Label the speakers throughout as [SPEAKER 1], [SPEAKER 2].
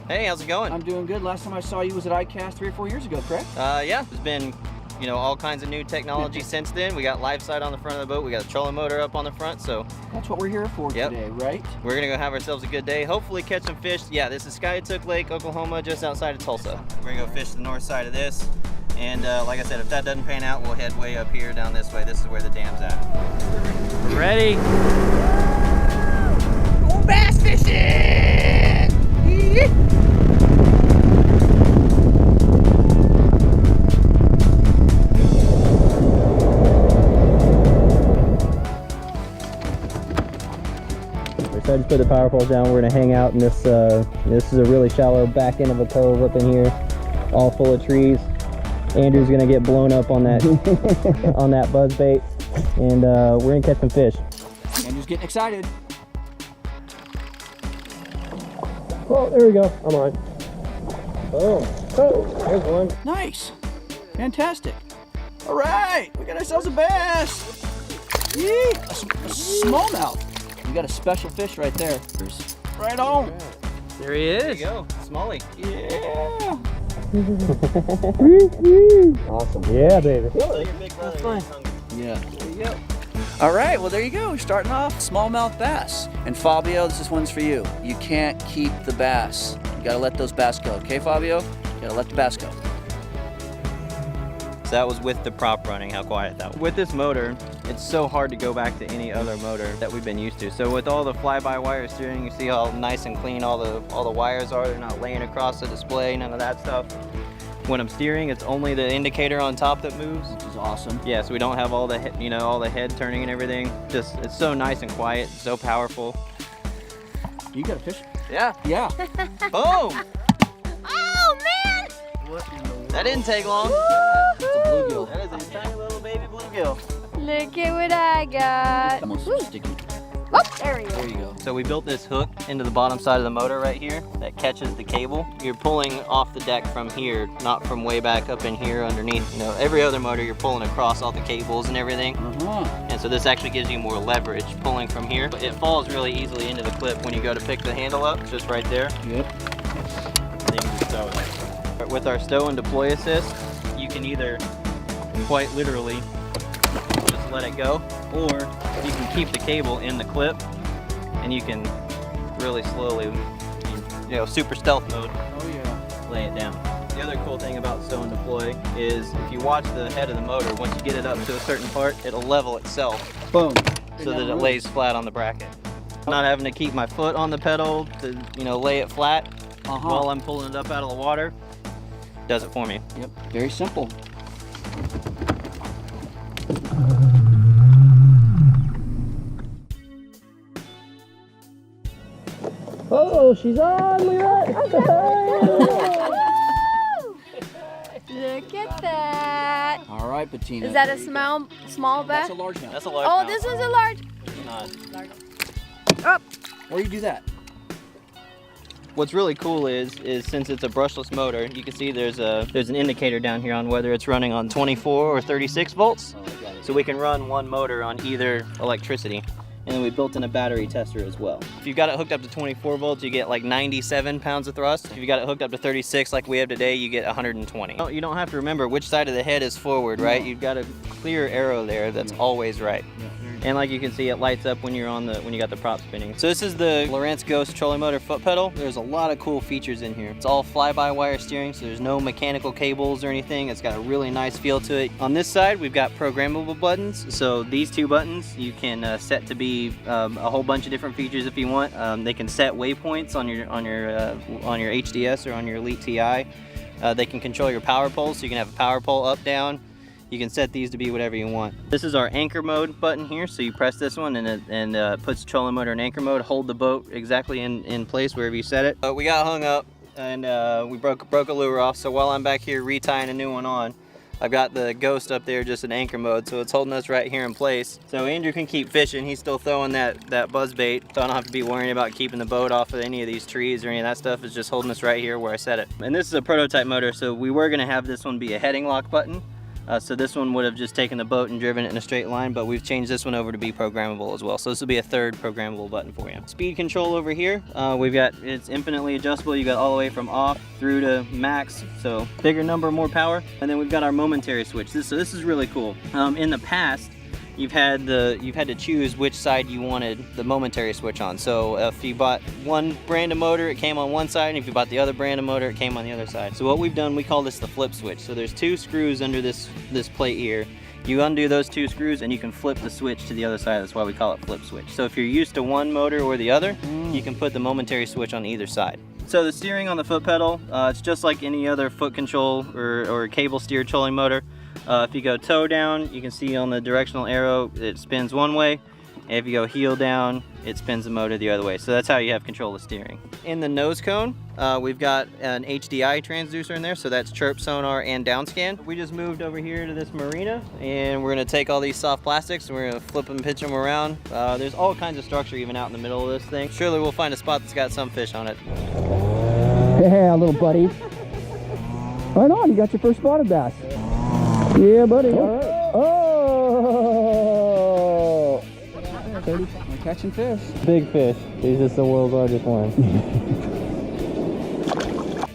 [SPEAKER 1] Hey, how's it going?
[SPEAKER 2] I'm doing good. Last time I saw you was at ICAST 3 or 4 years ago, correct?
[SPEAKER 1] Yeah, there's been, you know, all kinds of new technology since then. We got live side on the front of the boat. We got a trolling motor up on the front, so.
[SPEAKER 2] That's what we're here for today, right?
[SPEAKER 1] We're gonna go have ourselves a good day. Hopefully catch some fish. Yeah, this is Skiatook Lake, Oklahoma, just outside of Tulsa. We're gonna go fish the north side of this. And like I said, if that doesn't pan out, we'll head way up here down this way. This is where the dam's at. Ready? Go bass fishing! So I just put the power poles down. We're gonna hang out in this. This is a really shallow back end of a cove up in here, all full of trees. Andrew's gonna get blown up on that on that buzz bait, and we're gonna catch some fish.
[SPEAKER 2] Andrew's getting excited.
[SPEAKER 1] Oh, there we go. I'm on. Oh, there's one.
[SPEAKER 2] Nice, fantastic. All right, we got ourselves a bass. Yee, a smallmouth. We got a special fish right there. Right on.
[SPEAKER 1] There he is. There you go, Smalley.
[SPEAKER 2] Yeah.
[SPEAKER 1] Awesome. Yeah, baby.
[SPEAKER 2] That's fine. Yeah. There you go. All right, well, there you go. We're starting off smallmouth bass. And Fabio, this one's for you. You can't keep the bass. You gotta let those bass go. Okay, Fabio? You gotta let the bass go.
[SPEAKER 1] So that was with the prop running, how quiet that was. With this motor, it's so hard to go back to any other motor that we've been used to. So with all the fly-by-wire steering, you see how nice and clean all the wires are. They're not laying across the display, none of that stuff. When I'm steering, it's only the indicator on top that moves.
[SPEAKER 2] Which is awesome.
[SPEAKER 1] Yeah, so we don't have all the all the head turning and everything. Just, it's so nice and quiet, so powerful.
[SPEAKER 2] You got a fish?
[SPEAKER 1] Yeah.
[SPEAKER 2] Yeah.
[SPEAKER 1] Boom!
[SPEAKER 3] Oh man!
[SPEAKER 1] That didn't take long.
[SPEAKER 2] It's a bluegill.
[SPEAKER 1] That is a tiny little baby bluegill.
[SPEAKER 3] Look at what I got.
[SPEAKER 2] Almost sticky.
[SPEAKER 3] Oh, there we go.
[SPEAKER 2] There you go.
[SPEAKER 1] So we built this hook into the bottom side of the motor right here that catches the cable. You're pulling off the deck from here, not from way back up in here underneath. You know, every other motor you're pulling across all the cables and everything. And so this actually gives you more leverage pulling from here. It falls really easily into the clip when you go to pick the handle up, it's just right there.
[SPEAKER 2] Yep.
[SPEAKER 1] Then you can stow it. With our stow and deploy assist, you can either quite literally just let it go, or you can keep the cable in the clip and you can really slowly, you know, super stealth mode,
[SPEAKER 2] Oh yeah.
[SPEAKER 1] lay it down. The other cool thing about stow and deploy is if you watch the head of the motor, once you get it up to a certain part, it'll level itself.
[SPEAKER 2] Boom.
[SPEAKER 1] So that it lays flat on the bracket. Not having to keep my foot on the pedal to, you know, lay it flat while I'm pulling it up out of the water. Does it for me.
[SPEAKER 2] Yep. Very simple.
[SPEAKER 1] Oh, she's on, look at
[SPEAKER 3] Look at that.
[SPEAKER 2] All right, Bettina.
[SPEAKER 3] Is that
[SPEAKER 2] there
[SPEAKER 3] a
[SPEAKER 2] you
[SPEAKER 3] small
[SPEAKER 2] That's
[SPEAKER 3] bass?
[SPEAKER 2] a large mouth.
[SPEAKER 1] That's a large
[SPEAKER 3] Oh,
[SPEAKER 1] mouth.
[SPEAKER 3] this one's a large.
[SPEAKER 1] It's not.
[SPEAKER 3] Oh,
[SPEAKER 2] Where do you do that?
[SPEAKER 1] What's really cool is since it's a brushless motor, you can see there's an indicator down here on whether it's running on 24 or 36 volts.
[SPEAKER 2] Oh, I got it.
[SPEAKER 1] So we can run one motor on either electricity. And then we built in a battery tester as well. If you've got it hooked up to 24 volts, you get like 97 pounds of thrust. If you've got it hooked up to 36 like we have today, you get 120. You don't have to remember which side of the head is forward, right? You've got a clear arrow there that's always right. And like you can see, it lights up when you're when you got the prop spinning. So this is the Lowrance Ghost Trolling Motor foot pedal. There's a lot of cool features in here. It's all fly-by-wire steering, so there's no mechanical cables or anything. It's got a really nice feel to it. On this side, we've got programmable buttons. So these two buttons, you can set to be a whole bunch of different features if you want. They can set waypoints on your HDS or on your Elite TI. They can control your power pole, so you can have a power pole up, down. You can set these to be whatever you want. This is our anchor mode button here, so you press this one and it puts the trolling motor in anchor mode. Hold the boat exactly in place wherever you set it. But we got hung up and we broke a lure off, so while I'm back here retying a new one on, I've got the Ghost up there just in anchor mode, so it's holding us right here in place. So Andrew can keep fishing. He's still throwing that buzz bait, so I don't have to be worrying about keeping the boat off of any of these trees or any of that stuff. It's just holding us right here where I set it. And this is a prototype motor, so we were gonna have this one be a heading lock button, So this one would have just taken the boat and driven it in a straight line, but we've changed this one over to be programmable as well. So this will be a third programmable button for you. Speed control over here, it's infinitely adjustable. You got all the way from off through to max, so bigger number, more power. And then we've got our momentary switch. So this is really cool. In the past, you've had to choose which side you wanted the momentary switch on. So if you bought one brand of motor, it came on one side, and if you bought the other brand of motor, it came on the other side. So what we've done, we call this the flip switch. So there's 2 screws under this plate here. You undo those 2 screws and you can flip the switch to the other side. That's why we call it flip switch. So if you're used to one motor or the other, you can put the momentary switch on either side. So the steering on the foot pedal, it's just like any other foot control or cable steer trolling motor. If you go toe down, you can see on the directional arrow, it spins one way. And if you go heel down, it spins the motor the other way. So that's how you have control of steering. In the nose cone, we've got an Hdi transducer in there. So that's chirp, sonar, and downscan. We just moved over here to this marina, and we're gonna take all these soft plastics and we're gonna flip them, pitch them around. There's all kinds of structure even out in the middle of this thing. Surely we'll find a spot that's got some fish on it.
[SPEAKER 2] Yeah, little buddy. Right on, you got your first spotted bass. Yeah, buddy. All right. Oh! We're catching fish.
[SPEAKER 1] Big fish. He's just the world's largest one.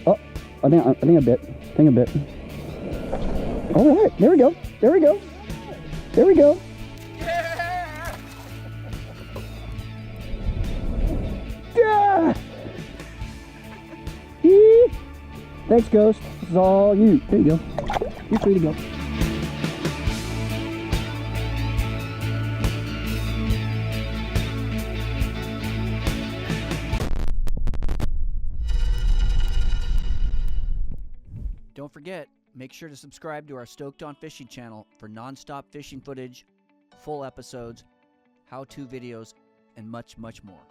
[SPEAKER 2] Oh, I think a bit. All right, there we go. There we go. There we go. Yeah! Yeah! Thanks, Ghost. This is all you. There you go. You're free to go. Don't forget, make sure to subscribe to our Stoked on Fishing channel for non-stop fishing footage, full episodes, how-to videos, and much, much more.